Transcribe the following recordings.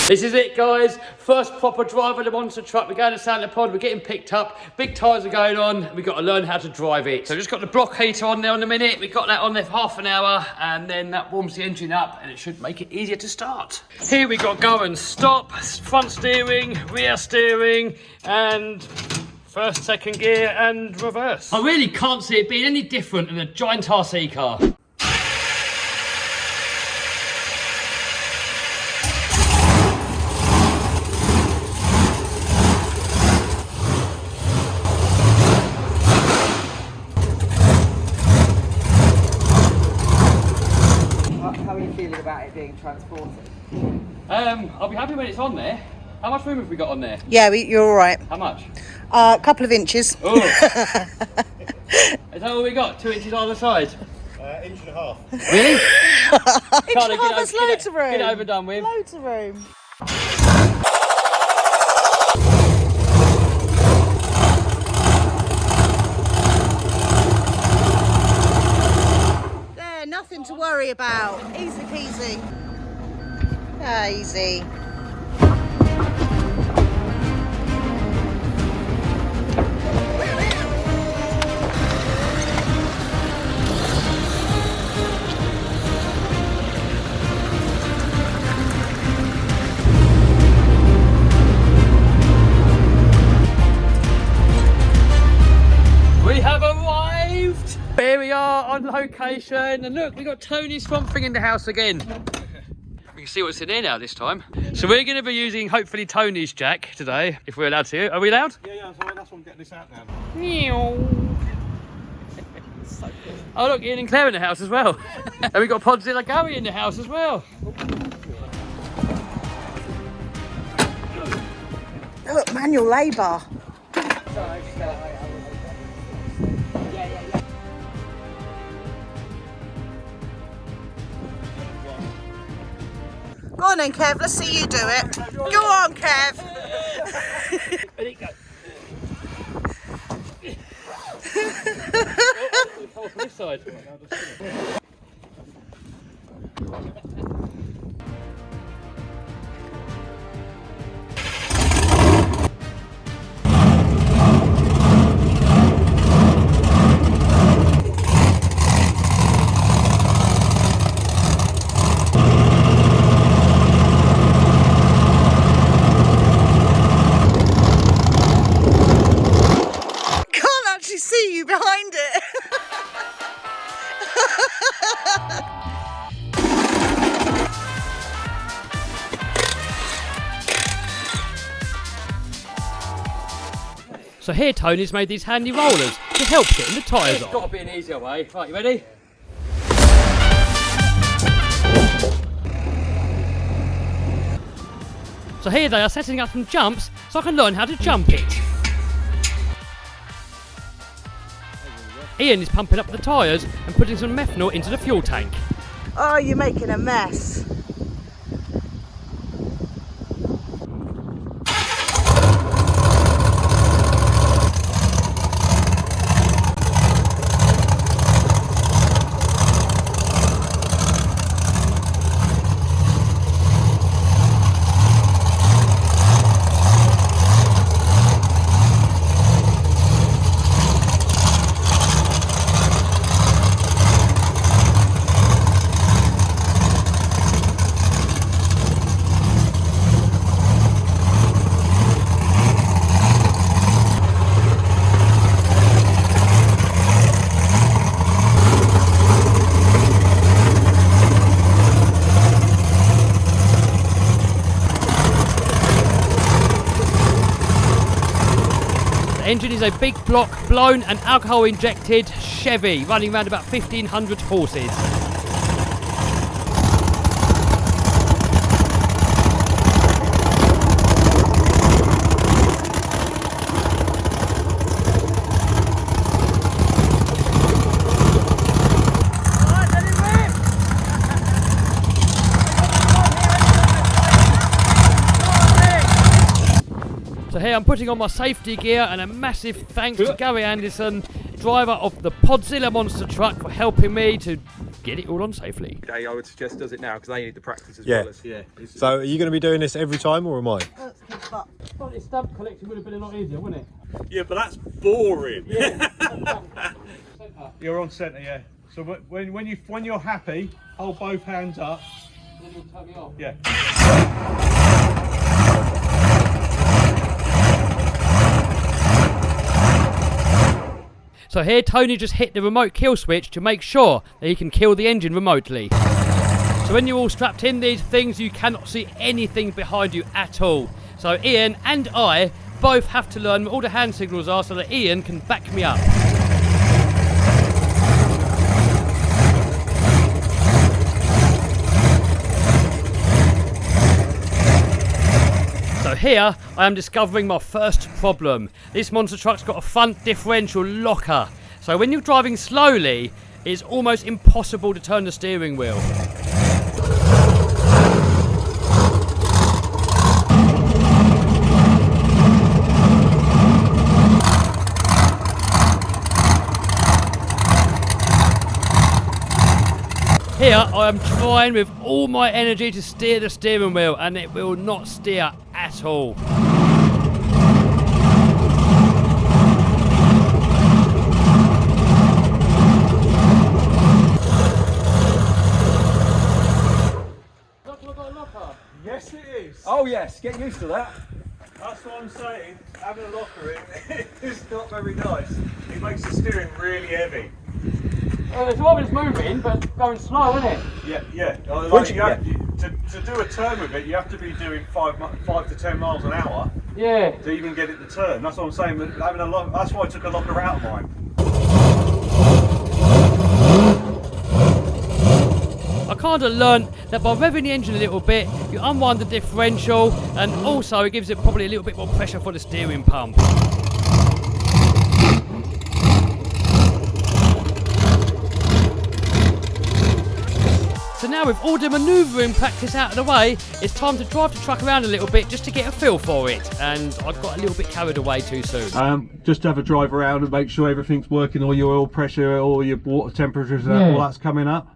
This is it, guys. First proper drive of the monster truck. We're going to Santa Pod. We're getting picked up. Big tyres are going on. We've got to learn how to drive it. So just got the block heater on there in a minute. We got that on there for half an hour, and then that warms the engine up, and it should make it easier to start. Here we got go and stop, front steering, rear steering, and first, second gear, and reverse. I really can't see it being any different than a giant RC car. How are you feeling about it being transported? I'll be happy when it's on there. How much room have we got on there? Yeah, you're all right. How much? A couple of inches. Oh. Is that all we got? 2 inches either side? Inch and a half. Really? Carla, there's loads of room. Get it over done with. Loads of room. There, nothing to worry about. Easy peasy. Ah, easy. We have arrived! Here we are on location, and look, we got Tony's swamp thing in the house again. We can see what's in here now this time. So we're going to be using, hopefully, Tony's jack today, if we're allowed to. Are we allowed? Yeah, that's why I'm getting this out now. So good. Oh look, Ian and Claire in the house as well. And we've got Podzilla Gary in the house as well. Look, manual labour. Go on then, Kev, let's see you do it. Go on, Kev. Ready, go. Oh, from this side. Can't actually see you behind it. So here Tony's made these handy rollers to help getting the tyres off. There's got to be an easier way. Right, you ready? So here they are setting up some jumps so I can learn how to jump it. Ian is pumping up the tyres and putting some methanol into the fuel tank. Oh, you're making a mess. The engine is a big block, blown and alcohol injected Chevy running around about 1,500 horses. So here I'm putting on my safety gear, and a massive thanks to Gary Anderson, driver of the Podzilla monster truck, for helping me to get it all on safely. I would suggest does it now because they need the practice as Yeah. well as So are you going to be doing this every time or am I? Probably stamp collecting would have been a lot easier, wouldn't it? Yeah, but that's boring. Yeah. You're on centre, yeah. So when you're happy, hold both hands up. Then you'll turn me off. Yeah. So here Tony just hit the remote kill switch to make sure that he can kill the engine remotely. So when you're all strapped in these things, you cannot see anything behind you at all. So Ian and I both have to learn what all the hand signals are so that Ian can back me up. So here I am discovering my first problem. This monster truck's got a front differential locker. So when you're driving slowly, it's almost impossible to turn the steering wheel. Here I am trying with all my energy to steer the steering wheel and it will not steer at all. Look, we've got a locker. Yes, it is. Oh yes, get used to that. That's what I'm saying. Having a locker in is not very nice. It makes the steering really heavy. Well, it's always moving, but going slow, isn't it? Yeah. To do a turn with it, you have to be doing 5 to 10 miles an hour Yeah. to even get it to turn. That's what I'm saying. Having a lock, that's why I took a locker out of mine. I kind of learnt that by revving the engine a little bit, you unwind the differential, and also it gives it probably a little bit more pressure for the steering pump. So now with all the manoeuvring practice out of the way, it's time to drive the truck around a little bit just to get a feel for it. And I got a little bit carried away too soon. Just have a drive around and make sure everything's working, all your oil pressure, all your water temperatures, all that's coming up.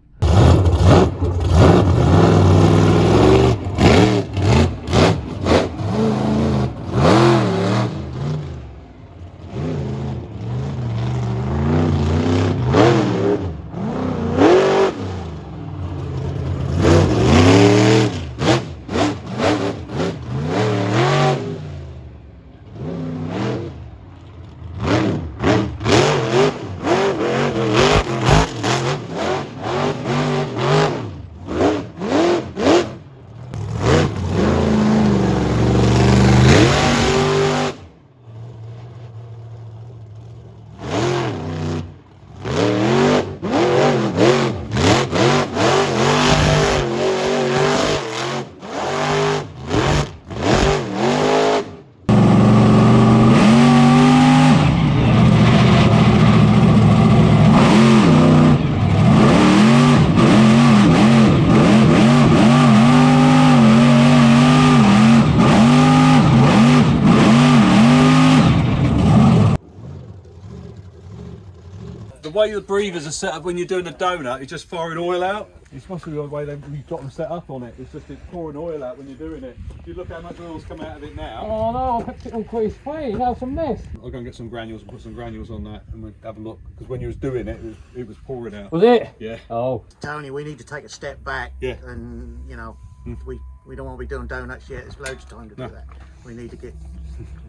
The way the breathers are set up when you're doing a donut is just firing oil out. It's supposed to be the way you've got them set up on it. It's just pouring oil out when you're doing it. If you look how much oil's come out of it now. Oh no, I kept it on grease free, now it's a mess. I'll go and get some granules and put some granules on that and we'll have a look. Because when you was doing it, it was pouring out. Was it? Yeah. Oh. Tony, we need to take a step back. Yeah. And we don't want to be doing donuts yet. There's loads of time to do that. We need to get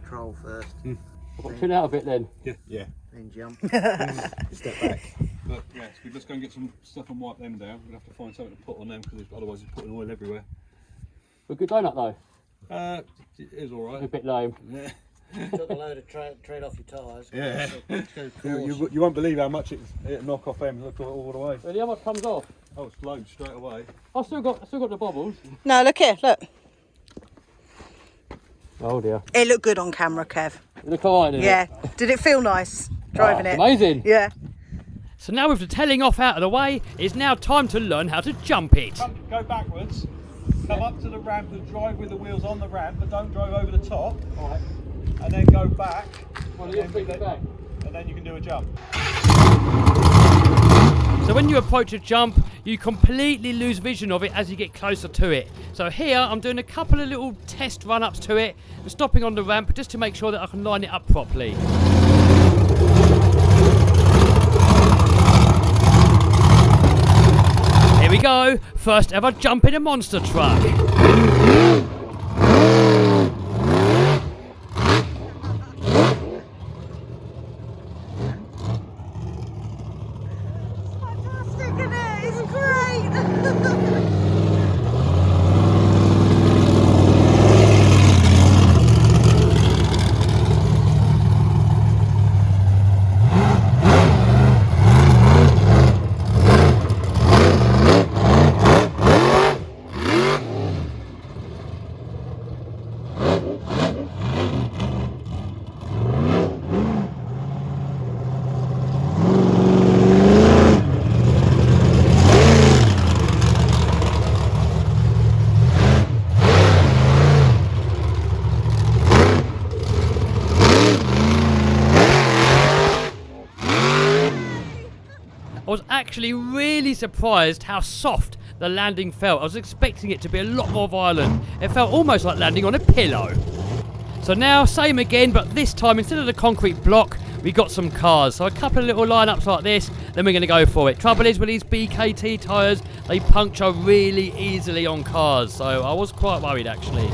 control first. I've got to tune out a bit then. Yeah. Then jump. Step back. But yeah, so let's go and get some stuff and wipe them down. We'll have to find something to put on them because otherwise it's putting oil everywhere. A good donut though. It is alright. A bit lame. Yeah. Took a load of tread off your tyres. Yeah. You won't believe how much it knock off them. Look all the way. Really, how much comes off? Oh, it's loads straight away. I've still got the bobbles. No, look here, look. Oh dear. It looked good on camera, Kev. You look alright, didn't Yeah. it? Did it feel nice driving it? Amazing. Yeah. So now with the telling off out of the way, it's now time to learn how to jump it. Go backwards. Come up to the ramp and drive with the wheels on the ramp, but don't drive over the top. Alright. And then go back. Well, you bring it back. And then you can do a jump. So when you approach a jump, you completely lose vision of it as you get closer to it. So here I'm doing a couple of little test run-ups to it and stopping on the ramp just to make sure that I can line it up properly. Here we go, first ever jump in a monster truck. Fantastic, isn't it? It's great. I was actually really surprised how soft the landing felt. I was expecting it to be a lot more violent. It felt almost like landing on a pillow. So now, same again, but this time instead of the concrete block, we got some cars. So a couple of little lineups like this, then we're going to go for it. Trouble is with these BKT tyres, they puncture really easily on cars. So I was quite worried actually.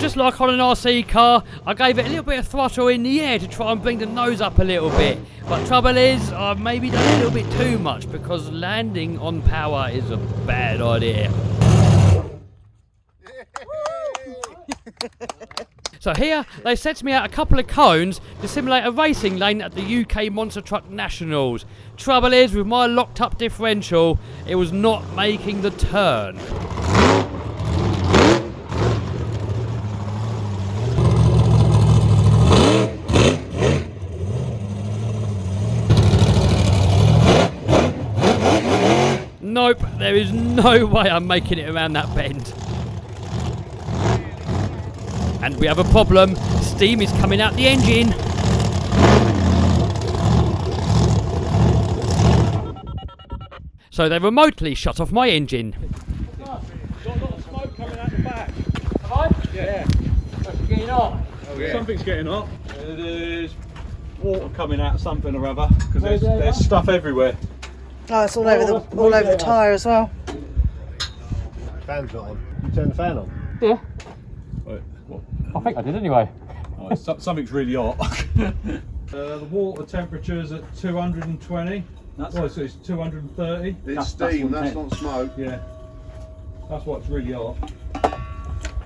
Just like on an RC car, I gave it a little bit of throttle in the air to try and bring the nose up a little bit. But trouble is, I've maybe done a little bit too much because landing on power is a bad idea. So here, they set me out a couple of cones to simulate a racing lane at the UK Monster Truck Nationals. Trouble is, with my locked up differential, it was not making the turn. Nope, there is no way I'm making it around that bend. And we have a problem. Steam is coming out the engine. So they remotely shut off my engine. Got a lot of smoke coming out the back. Have I? Yeah. That's getting on. Oh, yeah. Something's getting hot. There's water coming out something or other because there's stuff everywhere. Oh, it's all over the tyre as well. Fan's not on. You turn the fan on? Yeah. Wait, what? I think I did anyway. Oh, something's really hot. The water temperature's at 220. So it's 230. It's steam, that's not smoke. Yeah. That's what's really hot.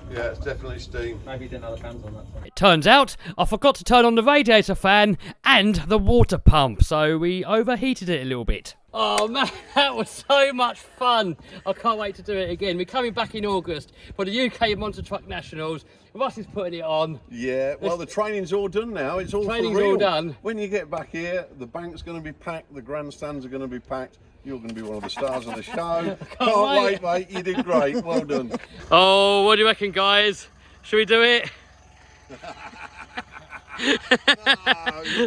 Yeah, it's definitely steam. Maybe you didn't have the fans on that. It turns out I forgot to turn on the radiator fan and the water pump, so we overheated it a little bit. Oh man, that was so much fun. I can't wait to do it again. We're coming back in August for the UK Monster Truck Nationals. Russ is putting it on. Yeah, well, the training's all done now. It's all Training's for real. all done. When you get back here, the bank's going to be packed, the grandstands are going to be packed. You're going to be one of the stars of the show. Can't wait, mate. You did great. Well done. Oh, what do you reckon, guys? Should we do it?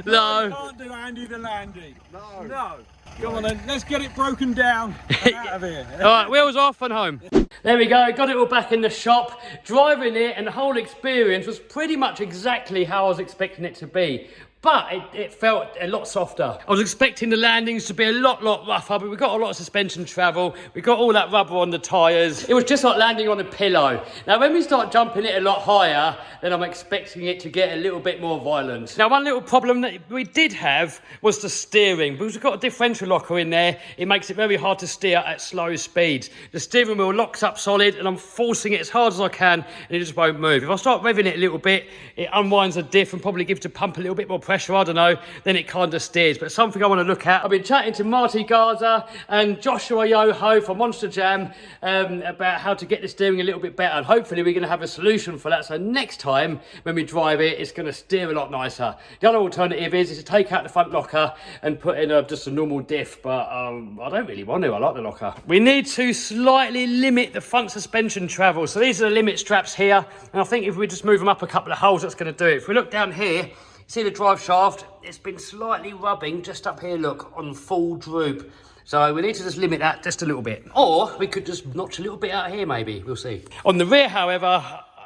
No. Can't do Andy the Landy. No. No. Come on then, let's get it broken down. Get out of here. All right, wheels off and home. There we go, got it all back in the shop. Driving it and the whole experience was pretty much exactly how I was expecting it to be. But it felt a lot softer. I was expecting the landings to be a lot rougher, but we got a lot of suspension travel. We got all that rubber on the tyres. It was just like landing on a pillow. Now, when we start jumping it a lot higher, then I'm expecting it to get a little bit more violent. Now, one little problem that we did have was the steering. Because we've got a differential locker in there, it makes it very hard to steer at slow speeds. The steering wheel locks up solid, and I'm forcing it as hard as I can, and it just won't move. If I start revving it a little bit, it unwinds the diff and probably gives the pump a little bit more pressure pressure, I don't know, then it kind of steers. But something I want to look at. I've been chatting to Marty Garza and Joshua Yoho from Monster Jam about how to get the steering a little bit better. And hopefully we're going to have a solution for that. So next time when we drive it, it's going to steer a lot nicer. The other alternative is to take out the front locker and put in just a normal diff. But I don't really want to. I like the locker. We need to slightly limit the front suspension travel. So these are the limit straps here. And I think if we just move them up a couple of holes, that's going to do it. If we look down here, see the drive shaft, it's been slightly rubbing just up here, look, on full droop. So we need to just limit that just a little bit. Or we could just notch a little bit out here maybe, we'll see. On the rear, however,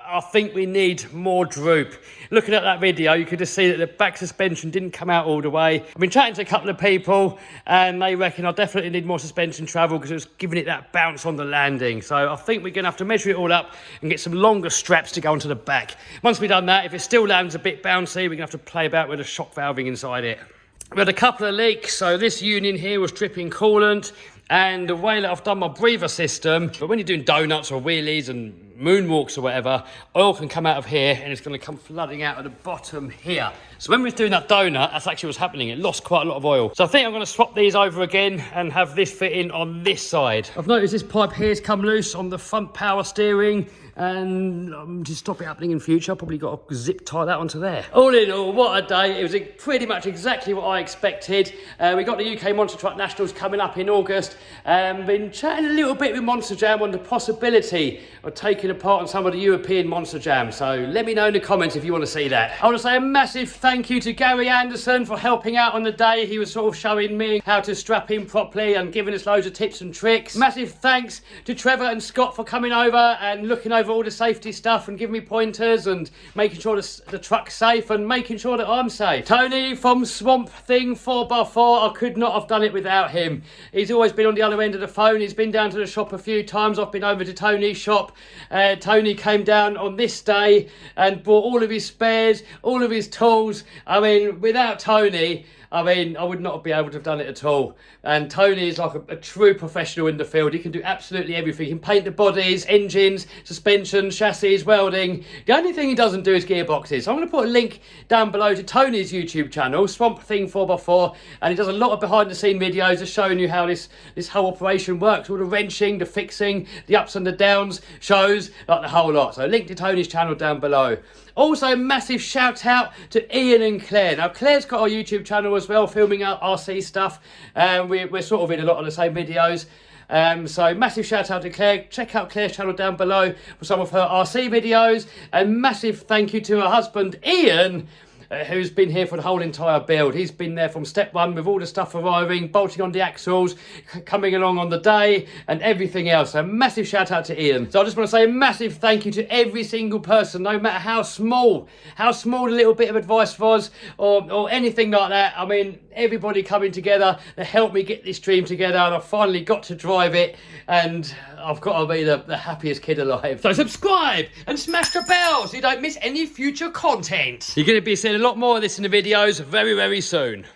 I think we need more droop. Looking at that video, you could just see that the back suspension didn't come out all the way. I've been chatting to a couple of people and they reckon I definitely need more suspension travel because it was giving it that bounce on the landing. So I think we're gonna have to measure it all up and get some longer straps to go onto the back. Once we've done that, if it still lands a bit bouncy, we're gonna have to play about with the shock valving inside it. We had a couple of leaks, so this union here was dripping coolant, and the way that I've done my breather system, but when you're doing donuts or wheelies and moonwalks or whatever, oil can come out of here and it's going to come flooding out at the bottom here. So when we were doing that donut, that's actually what's happening. It lost quite a lot of oil. So I think I'm going to swap these over again and have this fit in on this side. I've noticed this pipe here has come loose on the front power steering, and to stop it happening in future, I've probably got to zip tie that onto there. All in all, what a day. It was pretty much exactly what I expected. We got the UK Monster Truck Nationals coming up in August. Been chatting a little bit with Monster Jam on the possibility of taking a part in some of the European Monster Jam. So let me know in the comments if you want to see that. I want to say a massive thank you to Gary Anderson for helping out on the day. He was sort of showing me how to strap in properly and giving us loads of tips and tricks. Massive thanks to Trevor and Scott for coming over and looking over all the safety stuff and giving me pointers and making sure the truck's safe and making sure that I'm safe. Tony from Swamp Thing 4x4, I could not have done it without him. He's always been on the other end of the phone. He's been down to the shop a few times. I've been over to Tony's shop. Tony came down on this day and bought all of his spares, all of his tools. I mean, without Tony, I would not be able to have done it at all. And Tony is like a true professional in the field. He can do absolutely everything. He can paint the bodies, engines, suspension, chassis, welding. The only thing he doesn't do is gearboxes. So I'm going to put a link down below to Tony's YouTube channel, Swamp Thing 4x4. And he does a lot of behind the scene videos just showing you how this whole operation works. All the wrenching, the fixing, the ups and the downs, shows, like the whole lot. So link to Tony's channel down below. Also, massive shout out to Ian and Claire. Now, Claire's got our YouTube channel as well, filming our RC stuff. We're sort of in a lot of the same videos. So massive shout out to Claire. Check out Claire's channel down below for some of her RC videos. And massive thank you to her husband, Ian, who's been here for the whole entire build. He's been there from step one with all the stuff arriving, bolting on the axles, coming along on the day and everything else. So massive shout out to Ian. So I just want to say a massive thank you to every single person, no matter how small the little bit of advice was or anything like that. I mean, everybody coming together to help me get this dream together, and I finally got to drive it, and I've got to be the happiest kid alive. So subscribe and smash the bell so you don't miss any future content. You're going to be seeing a lot more of this in the videos very, very soon.